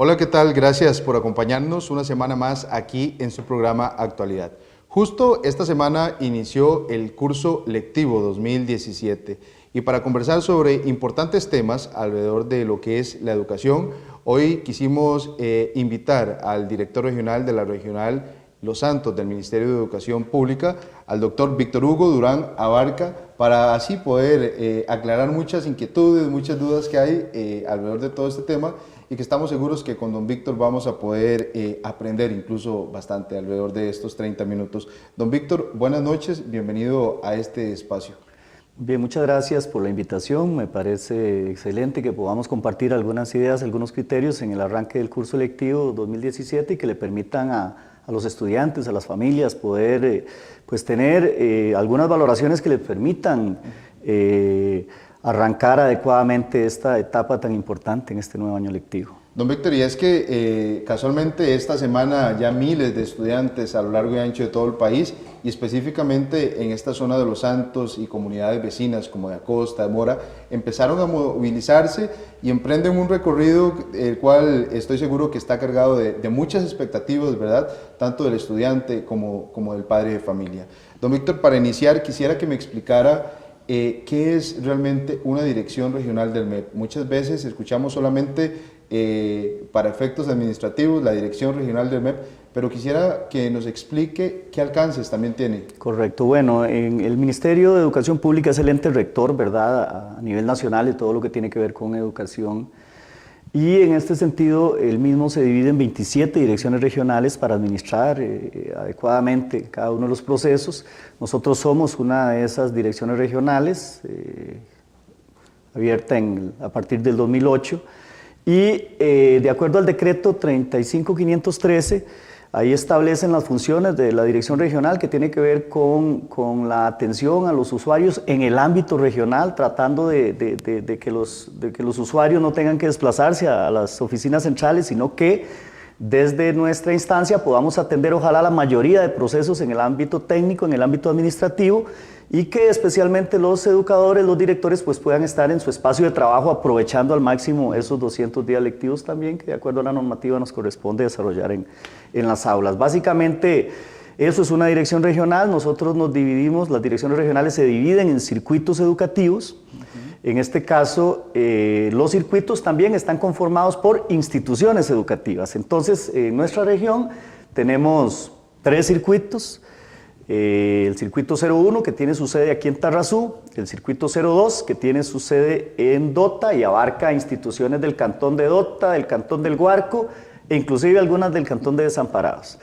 Hola, ¿qué tal? Gracias por acompañarnos una semana más aquí en su programa Actualidad. Justo esta semana inició el curso lectivo 2017 y para conversar sobre importantes temas alrededor de lo que es la educación, hoy quisimos invitar al director regional de la Regional Los Santos del Ministerio de Educación Pública, al doctor Víctor Hugo Durán Abarca, para así poder aclarar muchas inquietudes, muchas dudas que hay alrededor de todo este tema y que estamos seguros que con don Víctor vamos a poder aprender incluso bastante alrededor de estos 30 minutos. Don Víctor, buenas noches, bienvenido a este espacio. Bien, muchas gracias por la invitación. Me parece excelente que podamos compartir algunas ideas, algunos criterios en el arranque del curso lectivo 2017 y que le permitan a los estudiantes, a las familias, poder pues tener algunas valoraciones que les permitan arrancar adecuadamente esta etapa tan importante en este nuevo año lectivo. Don Víctor, y es que casualmente esta semana ya miles de estudiantes a lo largo y ancho de todo el país y específicamente en esta zona de Los Santos y comunidades vecinas como de Acosta, de Mora, empezaron a movilizarse y emprenden un recorrido el cual estoy seguro que está cargado de muchas expectativas, ¿verdad? Tanto del estudiante como del padre de familia. Don Víctor, para iniciar quisiera que me explicara ¿qué es realmente una dirección regional del MEP? Muchas veces escuchamos solamente para efectos administrativos la dirección regional del MEP, pero quisiera que nos explique qué alcances también tiene. Correcto, bueno, en el Ministerio de Educación Pública es el ente rector, ¿verdad?, a nivel nacional de todo lo que tiene que ver con educación. Y en este sentido, el mismo se divide en 27 direcciones regionales para administrar adecuadamente cada uno de los procesos. Nosotros somos una de esas direcciones regionales, abierta a partir del 2008, y de acuerdo al decreto 35513, ahí establecen las funciones de la dirección regional que tiene que ver con la atención a los usuarios en el ámbito regional, tratando de que los usuarios no tengan que desplazarse a las oficinas centrales, sino que desde nuestra instancia podamos atender ojalá la mayoría de procesos en el ámbito técnico, en el ámbito administrativo, y que especialmente los educadores, los directores, pues puedan estar en su espacio de trabajo aprovechando al máximo esos 200 días lectivos también, que de acuerdo a la normativa nos corresponde desarrollar en las aulas. Básicamente, eso es una dirección regional. Nosotros nos dividimos, las direcciones regionales se dividen en circuitos educativos. En este caso, los circuitos también están conformados por instituciones educativas. Entonces, en nuestra región tenemos 3 circuitos. El circuito 01, que tiene su sede aquí en Tarrazú, el circuito 02, que tiene su sede en Dota y abarca instituciones del cantón de Dota, del cantón del Guarco e inclusive algunas del cantón de Desamparados.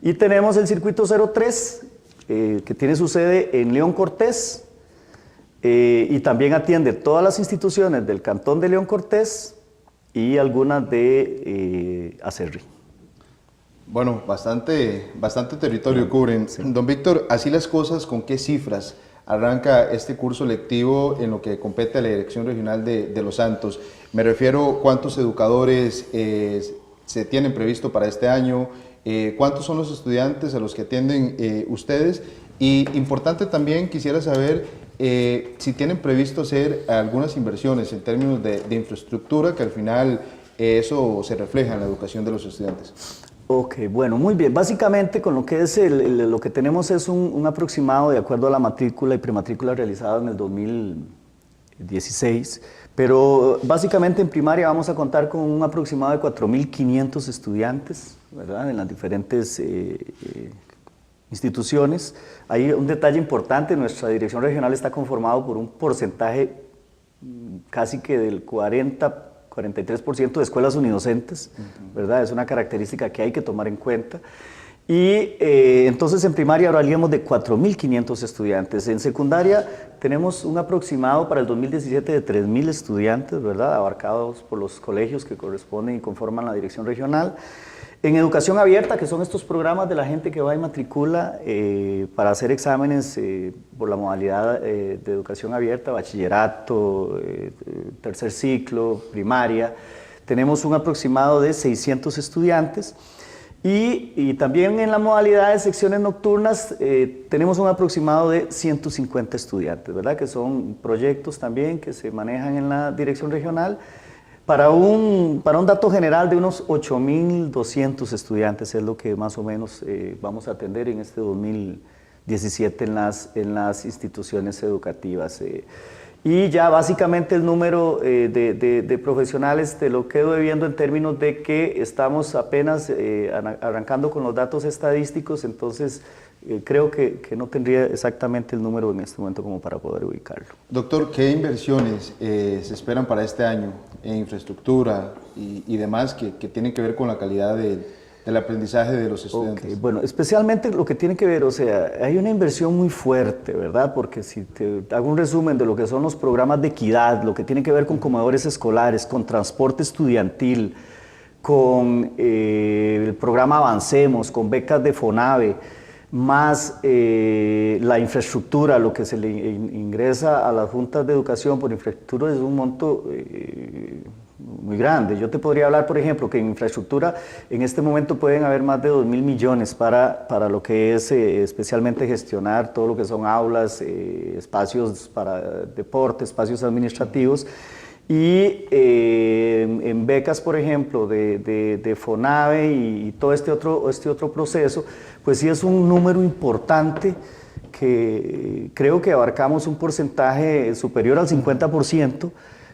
Y tenemos el circuito 03, que tiene su sede en León Cortés y también atiende todas las instituciones del cantón de León Cortés y algunas de Acerrí. Bueno, bastante territorio cubren. Sí. Don Víctor, así las cosas, ¿con qué cifras arranca este curso lectivo en lo que compete a la Dirección Regional de Los Santos? Me refiero, ¿cuántos educadores se tienen previsto para este año? ¿Cuántos son los estudiantes a los que atienden ustedes? Y importante también, quisiera saber si tienen previsto hacer algunas inversiones en términos de infraestructura, que al final eso se refleja en la educación de los estudiantes. Ok, bueno, muy bien. Básicamente con lo que es lo que tenemos es un aproximado de acuerdo a la matrícula y prematrícula realizada en el 2016, pero básicamente en primaria vamos a contar con un aproximado de 4.500 estudiantes, ¿verdad?, en las diferentes instituciones. Hay un detalle importante: nuestra dirección regional está conformado por un porcentaje casi que del 43% de escuelas unidocentes, ¿verdad? Es una característica que hay que tomar en cuenta. Y entonces en primaria hablaríamos de 4.500 estudiantes. En secundaria tenemos un aproximado para el 2017 de 3.000 estudiantes, ¿verdad?, abarcados por los colegios que corresponden y conforman la dirección regional. En educación abierta, que son estos programas de la gente que va y matricula para hacer exámenes por la modalidad de educación abierta, bachillerato, tercer ciclo, primaria, tenemos un aproximado de 600 estudiantes. Y también en la modalidad de secciones nocturnas tenemos un aproximado de 150 estudiantes, ¿verdad?, que son proyectos también que se manejan en la dirección regional, Para un dato general de unos 8.200 estudiantes es lo que más o menos vamos a atender en este 2017 en las instituciones educativas. Y ya básicamente el número de profesionales te lo quedo debiendo en términos de que estamos apenas arrancando con los datos estadísticos, entonces creo que no tendría exactamente el número en este momento como para poder ubicarlo. Doctor, ¿qué inversiones se esperan para este año en infraestructura y demás que tienen que ver con la calidad del aprendizaje de los estudiantes? Okay, bueno, especialmente lo que tiene que ver, o sea, hay una inversión muy fuerte, ¿verdad? Porque si te hago un resumen de lo que son los programas de equidad, lo que tiene que ver con comedores escolares, con transporte estudiantil, con el programa Avancemos, con becas de FONAVE, más la infraestructura, lo que se le ingresa a las juntas de educación por infraestructura es un monto muy grande. Yo te podría hablar, por ejemplo, que en infraestructura en este momento pueden haber más de 2.000 millones para lo que es especialmente gestionar todo lo que son aulas, espacios para deporte, espacios administrativos. Y en becas, por ejemplo, de FONAVE y todo este otro proceso, pues sí es un número importante que creo que abarcamos un porcentaje superior al 50%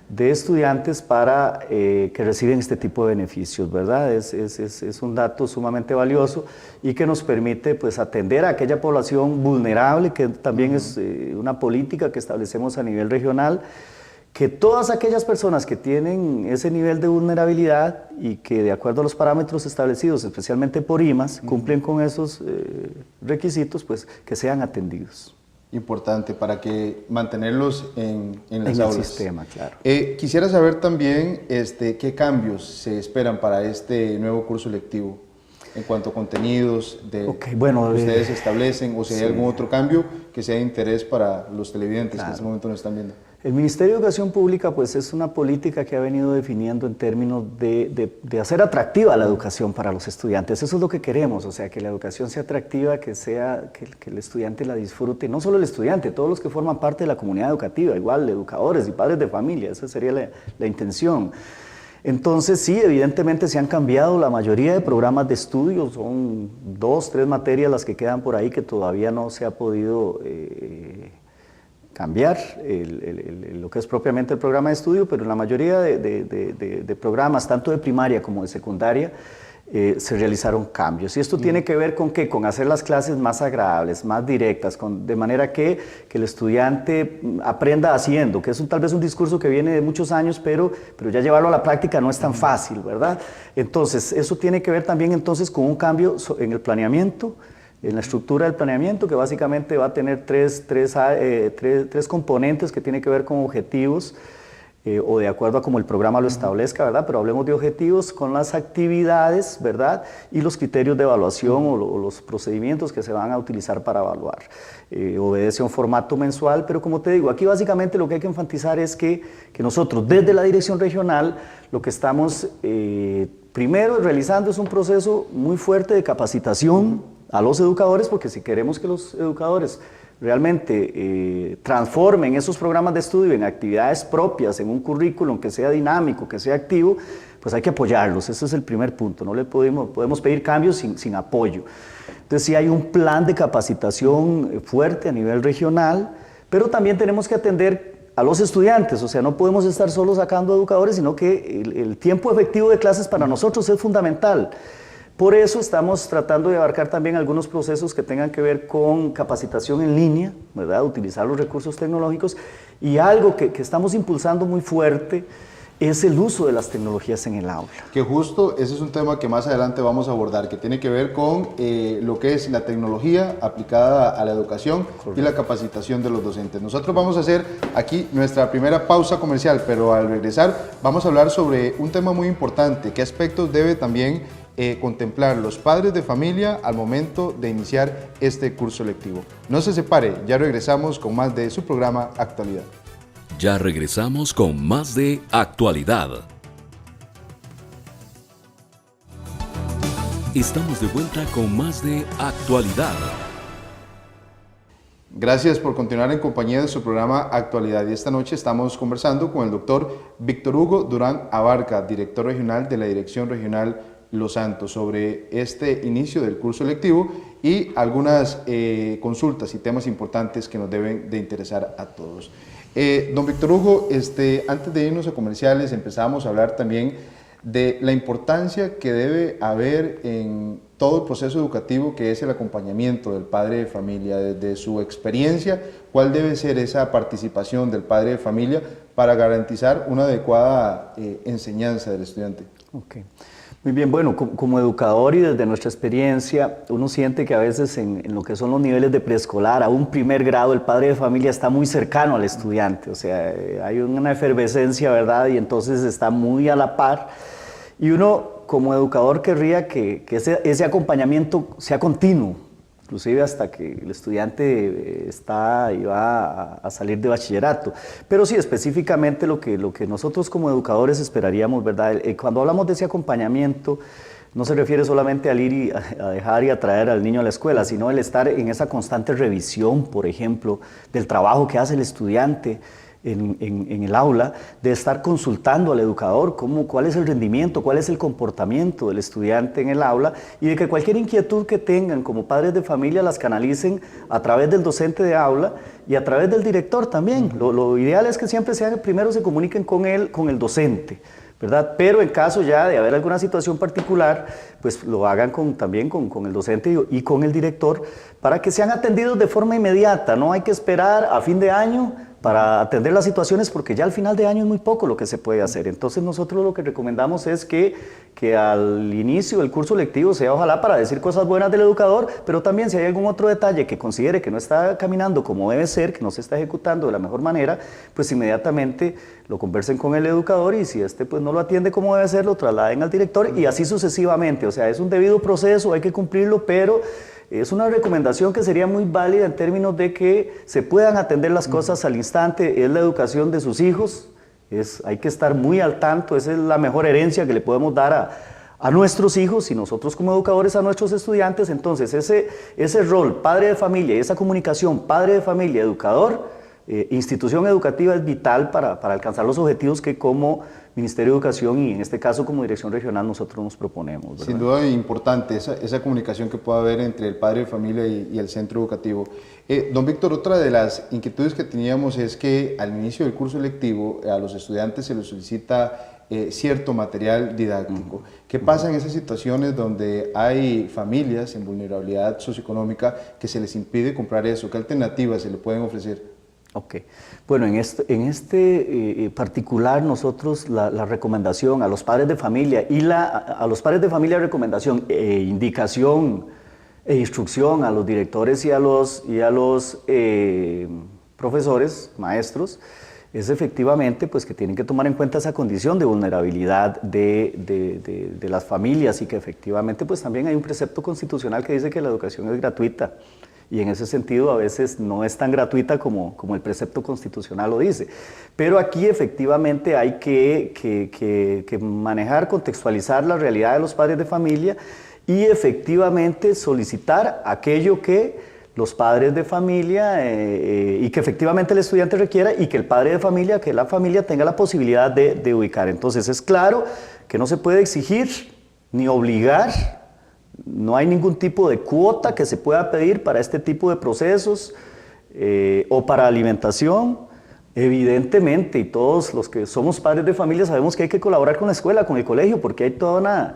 de estudiantes para que reciben este tipo de beneficios, ¿verdad? Es un dato sumamente valioso y que nos permite pues atender a aquella población vulnerable, que también es una política que establecemos a nivel regional, que todas aquellas personas que tienen ese nivel de vulnerabilidad y que de acuerdo a los parámetros establecidos, especialmente por IMAS, cumplen con esos requisitos, pues que sean atendidos. Importante para que mantenerlos en las aulas. En el sistema, claro. Quisiera saber también qué cambios se esperan para este nuevo curso lectivo en cuanto a contenidos que ustedes establecen, o si hay algún otro cambio que sea de interés para los televidentes que en este momento nos están viendo. El Ministerio de Educación Pública pues es una política que ha venido definiendo en términos de hacer atractiva la educación para los estudiantes. Eso es lo que queremos, o sea, que la educación sea atractiva, que el estudiante la disfrute, no solo el estudiante, todos los que forman parte de la comunidad educativa, igual educadores y padres de familia, esa sería la intención. Entonces sí, evidentemente se han cambiado la mayoría de programas de estudio, son 2, 3 materias las que quedan por ahí que todavía no se ha podido cambiar lo que es propiamente el programa de estudio, pero en la mayoría de programas, tanto de primaria como de secundaria, se realizaron cambios. Y esto tiene que ver con ¿qué? Con hacer las clases más agradables, más directas, de manera que el estudiante aprenda haciendo, que es tal vez un discurso que viene de muchos años, pero ya llevarlo a la práctica no es tan fácil, ¿verdad? Entonces, eso tiene que ver también entonces con un cambio en el planeamiento, en la estructura del planeamiento, que básicamente va a tener tres componentes que tienen que ver con objetivos, o de acuerdo a como el programa lo establezca, ¿verdad? Pero hablemos de objetivos con las actividades, ¿verdad? Y los criterios de evaluación o los procedimientos que se van a utilizar para evaluar. Obedece a un formato mensual, pero como te digo, aquí básicamente lo que hay que enfatizar es que nosotros desde la dirección regional lo que estamos primero realizando es un proceso muy fuerte de capacitación a los educadores, porque si queremos que los educadores realmente transformen esos programas de estudio en actividades propias, en un currículum que sea dinámico, que sea activo, pues hay que apoyarlos, ese es el primer punto, no le podemos pedir cambios sin apoyo. Entonces sí hay un plan de capacitación fuerte a nivel regional, pero también tenemos que atender a los estudiantes, o sea, no podemos estar solo sacando educadores, sino que el tiempo efectivo de clases para nosotros es fundamental. Por eso estamos tratando de abarcar también algunos procesos que tengan que ver con capacitación en línea, ¿verdad? Utilizar los recursos tecnológicos, y algo que estamos impulsando muy fuerte es el uso de las tecnologías en el aula. Que justo ese es un tema que más adelante vamos a abordar, que tiene que ver con lo que es la tecnología aplicada a la educación. Correcto. Y la capacitación de los docentes. Nosotros vamos a hacer aquí nuestra primera pausa comercial, pero al regresar vamos a hablar sobre un tema muy importante, qué aspectos debe también contemplar los padres de familia al momento de iniciar este curso lectivo. No se separe, ya regresamos con más de su programa Actualidad. Ya regresamos con más de Actualidad. Estamos de vuelta con más de Actualidad. Gracias por continuar en compañía de su programa Actualidad. Y esta noche estamos conversando con el doctor Víctor Hugo Durán Abarca, director regional de la Dirección Regional Los Santos, sobre este inicio del curso lectivo y algunas consultas y temas importantes que nos deben de interesar a todos. Don Víctor Hugo, antes de irnos a comerciales empezamos a hablar también de la importancia que debe haber en todo el proceso educativo, que es el acompañamiento del padre de familia. Desde su experiencia, ¿cuál debe ser esa participación del padre de familia para garantizar una adecuada enseñanza del estudiante? Okay. Muy bien, bueno, como educador y desde nuestra experiencia, uno siente que a veces en lo que son los niveles de preescolar, a un primer grado, el padre de familia está muy cercano al estudiante, o sea, hay una efervescencia, ¿verdad? Y entonces está muy a la par. Y uno, como educador, querría que ese acompañamiento sea continuo, inclusive hasta que el estudiante está y va a salir de bachillerato. Pero sí, específicamente lo que nosotros como educadores esperaríamos, ¿verdad? Cuando hablamos de ese acompañamiento, no se refiere solamente al ir y a dejar y a traer al niño a la escuela, sino el estar en esa constante revisión, por ejemplo, del trabajo que hace el estudiante en el aula, de estar consultando al educador cuál es el rendimiento, cuál es el comportamiento del estudiante en el aula, y de que cualquier inquietud que tengan como padres de familia las canalicen a través del docente de aula y a través del director también. Lo ideal es que siempre primero se comuniquen con el docente, ¿verdad? Pero en caso ya de haber alguna situación particular, pues lo hagan también con el docente y con el director, para que sean atendidos de forma inmediata. No hay que esperar a fin de año para atender las situaciones, porque ya al final de año es muy poco lo que se puede hacer. Entonces nosotros lo que recomendamos es que al inicio del curso lectivo sea ojalá para decir cosas buenas del educador, pero también si hay algún otro detalle que considere que no está caminando como debe ser, que no se está ejecutando de la mejor manera, pues inmediatamente lo conversen con el educador, y si pues no lo atiende como debe ser, lo trasladen al director, y así sucesivamente. O sea, es un debido proceso, hay que cumplirlo, pero es una recomendación que sería muy válida en términos de que se puedan atender las cosas al instante. Es la educación de sus hijos, hay que estar muy al tanto, esa es la mejor herencia que le podemos dar a nuestros hijos y nosotros como educadores a nuestros estudiantes. Entonces ese rol, padre de familia, y esa comunicación, padre de familia, educador, institución educativa, es vital para alcanzar los objetivos que como Ministerio de Educación y en este caso como Dirección Regional nosotros nos proponemos, ¿verdad? Sin duda importante esa comunicación que pueda haber entre el padre de familia y el centro educativo. Don Víctor, otra de las inquietudes que teníamos es que al inicio del curso lectivo a los estudiantes se les solicita cierto material didáctico. ¿Qué pasa en esas situaciones donde hay familias en vulnerabilidad socioeconómica que se les impide comprar eso? ¿Qué alternativas se le pueden ofrecer? Ok, bueno, en este particular nosotros la recomendación a los padres de familia a los padres de familia recomendación, indicación e instrucción a los directores y a los profesores, maestros, es efectivamente pues que tienen que tomar en cuenta esa condición de vulnerabilidad de las familias, y que efectivamente pues también hay un precepto constitucional que dice que la educación es gratuita. Y en ese sentido a veces no es tan gratuita como el precepto constitucional lo dice. Pero aquí efectivamente hay que manejar, contextualizar la realidad de los padres de familia y efectivamente solicitar aquello que los padres de familia y que efectivamente el estudiante requiera, y que el padre de familia, que la familia tenga la posibilidad de ubicar. Entonces es claro que no se puede exigir ni obligar. No hay ningún tipo de cuota que se pueda pedir para este tipo de procesos o para alimentación. Evidentemente, y todos los que somos padres de familia sabemos que hay que colaborar con la escuela, con el colegio, porque hay toda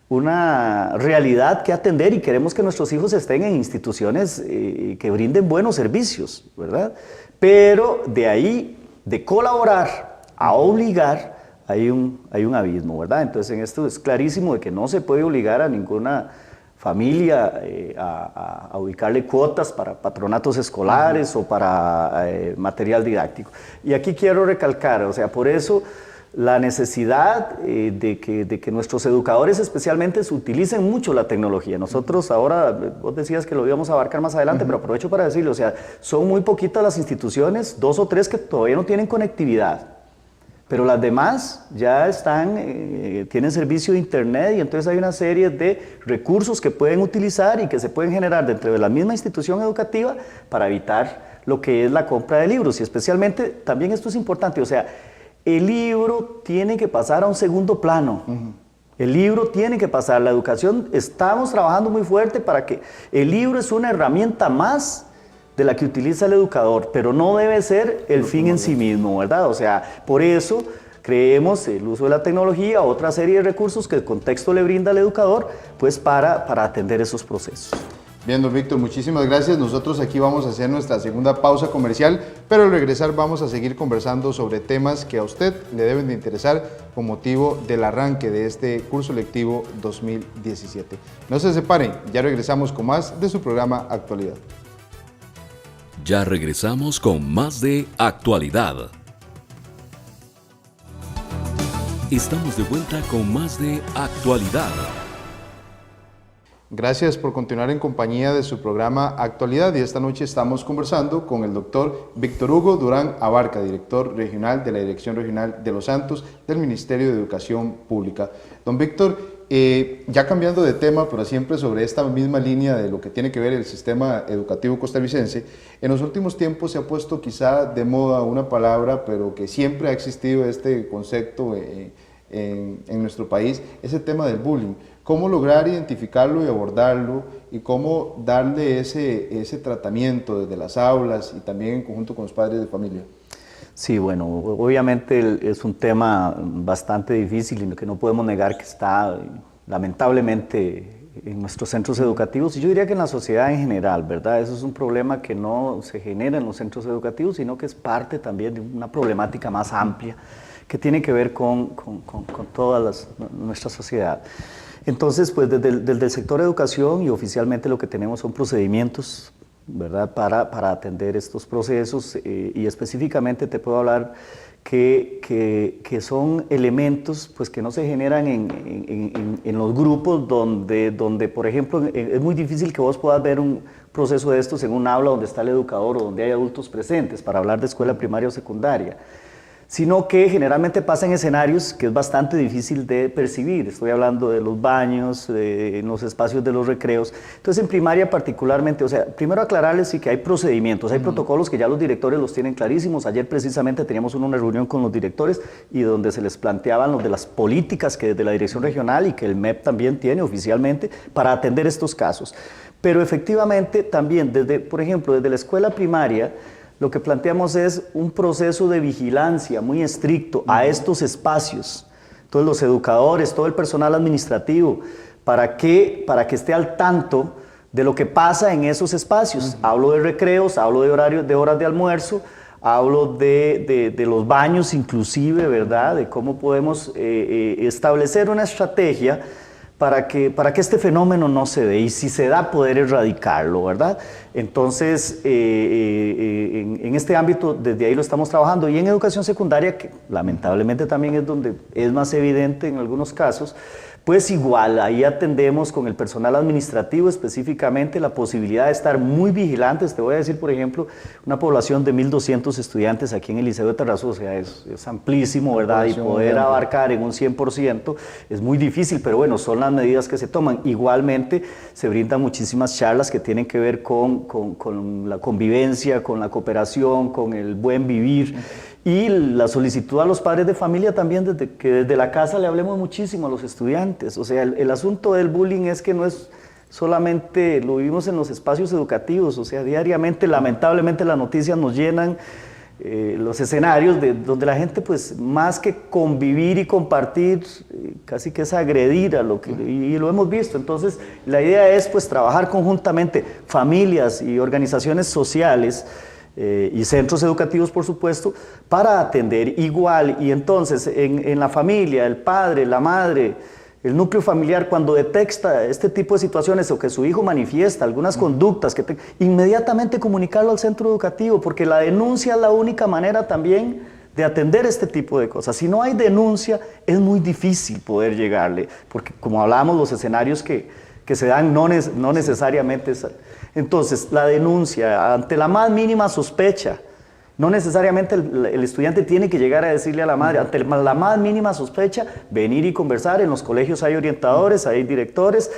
una realidad que atender y queremos que nuestros hijos estén en instituciones que brinden buenos servicios, ¿verdad? Pero de ahí, de colaborar a obligar, hay un abismo, ¿verdad? Entonces en esto es clarísimo de que no se puede obligar a ninguna familia a ubicarle cuotas para patronatos escolares o para material didáctico. Y aquí quiero recalcar, o sea, por eso la necesidad de que nuestros educadores especialmente utilicen mucho la tecnología. Nosotros ahora, vos decías que lo íbamos a abarcar más adelante, pero aprovecho para decirlo, o sea, son muy poquitas las instituciones, 2 o 3 que todavía no tienen conectividad. pero las demás ya tienen servicio de internet y entonces hay una serie de recursos que pueden utilizar y que se pueden generar dentro de la misma institución educativa para evitar lo que es la compra de libros. Y especialmente, también esto es importante, o sea, el libro tiene que pasar a un segundo plano. El libro tiene que pasar, la educación, estamos trabajando muy fuerte para que el libro es una herramienta más de la que utiliza el educador, pero no debe ser el fin en sí mismo, ¿verdad? O sea, por eso creemos el uso de la tecnología, otra serie de recursos que el contexto le brinda al educador, pues para atender esos procesos. Bien, don Víctor, muchísimas gracias. Nosotros aquí vamos a hacer nuestra segunda pausa comercial, pero al regresar vamos a seguir conversando sobre temas que a usted le deben de interesar con motivo del arranque de este curso lectivo 2017. No se separen, ya regresamos con más de su programa Actualidad. Ya regresamos con más de Actualidad. Estamos de vuelta con más de Actualidad. Gracias por continuar en compañía de su programa Actualidad, y esta noche estamos conversando con el doctor Víctor Hugo Durán Abarca, director regional de la Dirección Regional de Los Santos del Ministerio de Educación Pública. Don Víctor, ya cambiando de tema, pero siempre sobre esta misma línea de lo que tiene que ver el sistema educativo costarricense, en los últimos tiempos se ha puesto quizá de moda una palabra, pero que siempre ha existido este concepto en nuestro país, es el tema del bullying. ¿Cómo lograr identificarlo y abordarlo y cómo darle ese tratamiento desde las aulas y también en conjunto con los padres de familia? Sí, bueno, obviamente es un tema bastante difícil y que no podemos negar que está lamentablemente en nuestros centros educativos y yo diría que en la sociedad en general, ¿verdad? Eso es un problema que no se genera en los centros educativos, sino que es parte también de una problemática más amplia que tiene que ver con toda nuestra sociedad. Entonces, pues desde el sector educación y oficialmente lo que tenemos son procedimientos, ¿verdad?, para atender estos procesos y específicamente te puedo hablar que son elementos pues, que no se generan en los grupos donde, por ejemplo, es muy difícil que vos puedas ver un proceso de estos en un aula donde está el educador o donde hay adultos presentes, para hablar de escuela primaria o secundaria, sino que generalmente pasa en escenarios que es bastante difícil de percibir. Estoy hablando de los baños, en los espacios de los recreos. Entonces, en primaria particularmente, o sea, primero aclararles sí que hay procedimientos, hay protocolos que ya los directores los tienen clarísimos. Ayer precisamente teníamos una reunión con los directores y donde se les planteaban los de las políticas que desde la Dirección Regional y que el MEP también tiene oficialmente para atender estos casos. Pero efectivamente también, por ejemplo, desde la escuela primaria, lo que planteamos es un proceso de vigilancia muy estricto a estos espacios. Entonces los educadores, todo el personal administrativo, ¿para que esté al tanto de lo que pasa en esos espacios? Hablo de recreos, hablo de horarios, de horas de almuerzo, hablo de los baños inclusive, ¿verdad? De cómo podemos establecer una estrategia para que este fenómeno no se dé y si se da poder erradicarlo, ¿verdad? Entonces, en este ámbito, desde ahí lo estamos trabajando y en educación secundaria, que lamentablemente también es donde es más evidente en algunos casos, pues igual, ahí atendemos con el personal administrativo específicamente la posibilidad de estar muy vigilantes. Te voy a decir, por ejemplo, una población de 1.200 estudiantes aquí en el Liceo de Tarrazú, o sea, es amplísimo, ¿verdad? Y poder abarcar en un 100% es muy difícil, pero bueno, son las medidas que se toman. Igualmente, se brindan muchísimas charlas que tienen que ver con la convivencia, con la cooperación, con el buen vivir. Y la solicitud a los padres de familia también, que desde la casa le hablemos muchísimo a los estudiantes. O sea, el asunto del bullying es que no es solamente, lo vivimos en los espacios educativos, o sea, diariamente, lamentablemente las noticias nos llenan los escenarios donde la gente, pues, más que convivir y compartir, casi que es agredir a lo que, y lo hemos visto. Entonces, la idea es, pues, trabajar conjuntamente, familias y organizaciones sociales, y centros educativos, por supuesto, para atender igual. Y entonces, en la familia, el padre, la madre, el núcleo familiar, cuando detecta este tipo de situaciones o que su hijo manifiesta algunas conductas, inmediatamente comunicarlo al centro educativo, porque la denuncia es la única manera también de atender este tipo de cosas. Si no hay denuncia, es muy difícil poder llegarle, porque como hablábamos, los escenarios que se dan no necesariamente... Entonces, la denuncia ante la más mínima sospecha No necesariamente el estudiante tiene que llegar a decirle a la madre, ante la más mínima sospecha, venir y conversar. En los colegios hay orientadores, hay directores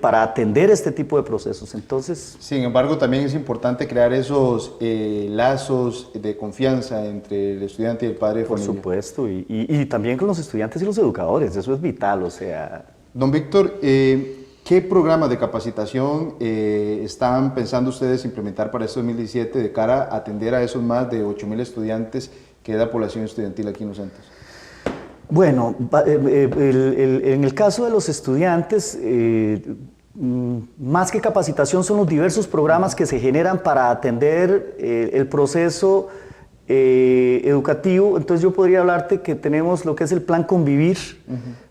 para atender este tipo de procesos. Entonces, sin embargo, también es importante crear esos lazos de confianza entre el estudiante y el padre de familia. Por supuesto, y también con los estudiantes y los educadores, eso es vital, o sea... Don Víctor, ¿qué programas de capacitación están pensando ustedes implementar para este 2017 de cara a atender a esos más de 8,000 estudiantes que es la población estudiantil aquí en los centros? Bueno, en el caso de los estudiantes, más que capacitación son los diversos programas que se generan para atender el proceso educativo. Entonces yo podría hablarte que tenemos lo que es el plan Convivir,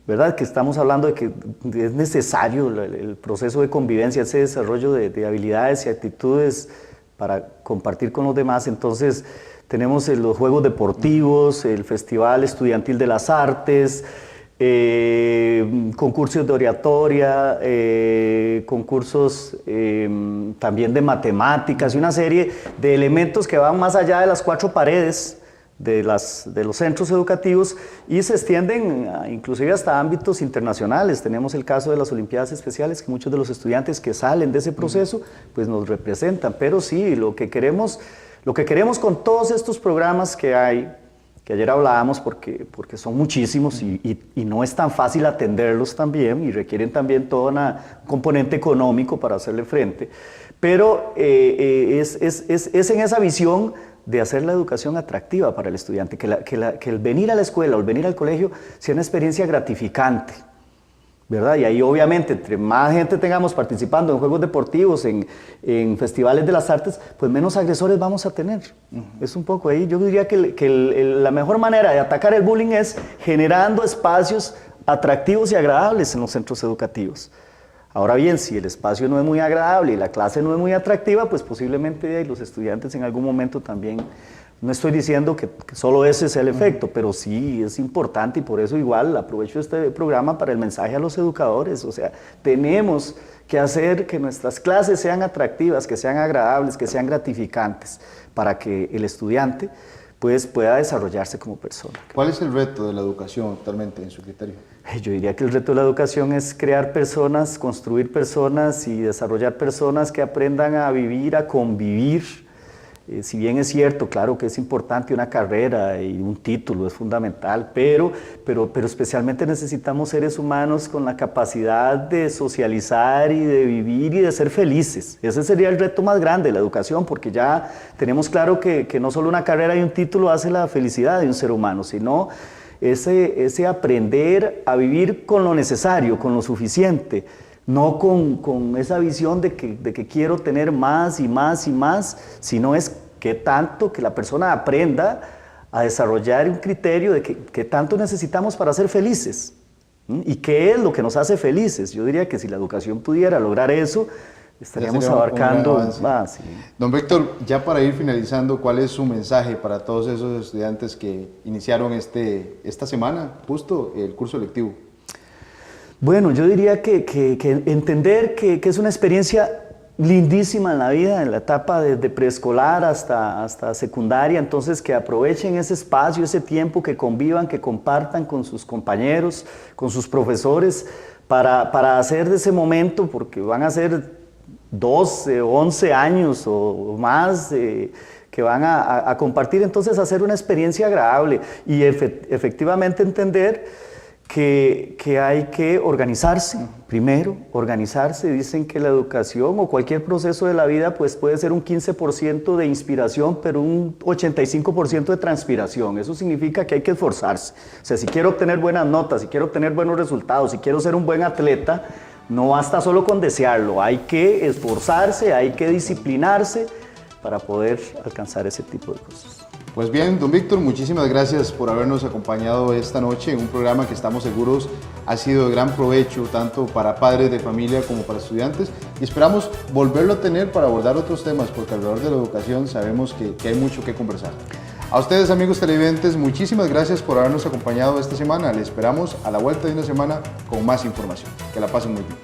¿verdad? Que estamos hablando de que es necesario el proceso de convivencia, ese desarrollo de habilidades y actitudes para compartir con los demás. Entonces tenemos los Juegos Deportivos, el Festival Estudiantil de las Artes, concursos de oratoria, concursos también de matemáticas y una serie de elementos que van más allá de las 4 paredes de los centros educativos y se extienden inclusive hasta ámbitos internacionales. Tenemos el caso de las Olimpiadas Especiales, que muchos de los estudiantes que salen de ese proceso pues nos representan, pero sí, lo que queremos con todos estos programas que hay, que ayer hablábamos porque son muchísimos y no es tan fácil atenderlos también y requieren también todo un componente económico para hacerle frente, pero es en esa visión de hacer la educación atractiva para el estudiante, que el venir a la escuela o el venir al colegio sea una experiencia gratificante, ¿verdad? Y ahí obviamente entre más gente tengamos participando en juegos deportivos, en festivales de las artes, pues menos agresores vamos a tener. Es un poco ahí, yo diría que la mejor manera de atacar el bullying es generando espacios atractivos y agradables en los centros educativos. Ahora bien, si el espacio no es muy agradable y la clase no es muy atractiva, pues posiblemente los estudiantes en algún momento también, no estoy diciendo que solo ese sea el efecto, pero sí es importante y por eso igual aprovecho este programa para el mensaje a los educadores, o sea, tenemos que hacer que nuestras clases sean atractivas, que sean agradables, que sean gratificantes, para que el estudiante pues, pueda desarrollarse como persona. ¿Cuál es el reto de la educación actualmente en su criterio? Yo diría que el reto de la educación es crear personas, construir personas y desarrollar personas que aprendan a vivir, a convivir. Si bien es cierto, claro que es importante una carrera y un título, es fundamental, pero especialmente necesitamos seres humanos con la capacidad de socializar y de vivir y de ser felices. Ese sería el reto más grande de la educación, porque ya tenemos claro que no solo una carrera y un título hace la felicidad de un ser humano, sino ese aprender a vivir con lo necesario, con lo suficiente, no con esa visión de que quiero tener más y más y más, sino es que tanto que la persona aprenda a desarrollar un criterio de que tanto necesitamos para ser felices, y qué es lo que nos hace felices. Yo diría que si la educación pudiera lograr eso, estaríamos abarcando más. Sí. Don Víctor, ya para ir finalizando, ¿cuál es su mensaje para todos esos estudiantes que iniciaron esta semana, justo el curso lectivo? Bueno, yo diría que entender que es una experiencia lindísima en la vida, en la etapa desde preescolar hasta secundaria, entonces que aprovechen ese espacio, ese tiempo, que convivan, que compartan con sus compañeros, con sus profesores, para hacer de ese momento, porque van a ser 12, 11 años o más que van a compartir, entonces hacer una experiencia agradable y efectivamente entender que hay que organizarse, primero organizarse. Dicen que la educación o cualquier proceso de la vida pues puede ser un 15% de inspiración, pero un 85% de transpiración. Eso significa que hay que esforzarse. O sea, si quiero obtener buenas notas, si quiero obtener buenos resultados, si quiero ser un buen atleta, no basta solo con desearlo, hay que esforzarse, hay que disciplinarse para poder alcanzar ese tipo de cosas. Pues bien, don Víctor, muchísimas gracias por habernos acompañado esta noche en un programa que estamos seguros ha sido de gran provecho tanto para padres de familia como para estudiantes, y esperamos volverlo a tener para abordar otros temas, porque alrededor de la educación sabemos que hay mucho que conversar. A ustedes, amigos televidentes, muchísimas gracias por habernos acompañado esta semana. Les esperamos a la vuelta de una semana con más información. Que la pasen muy bien.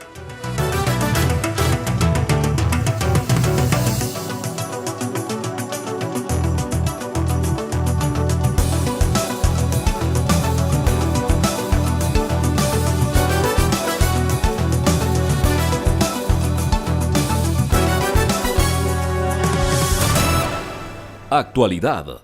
Actualidad.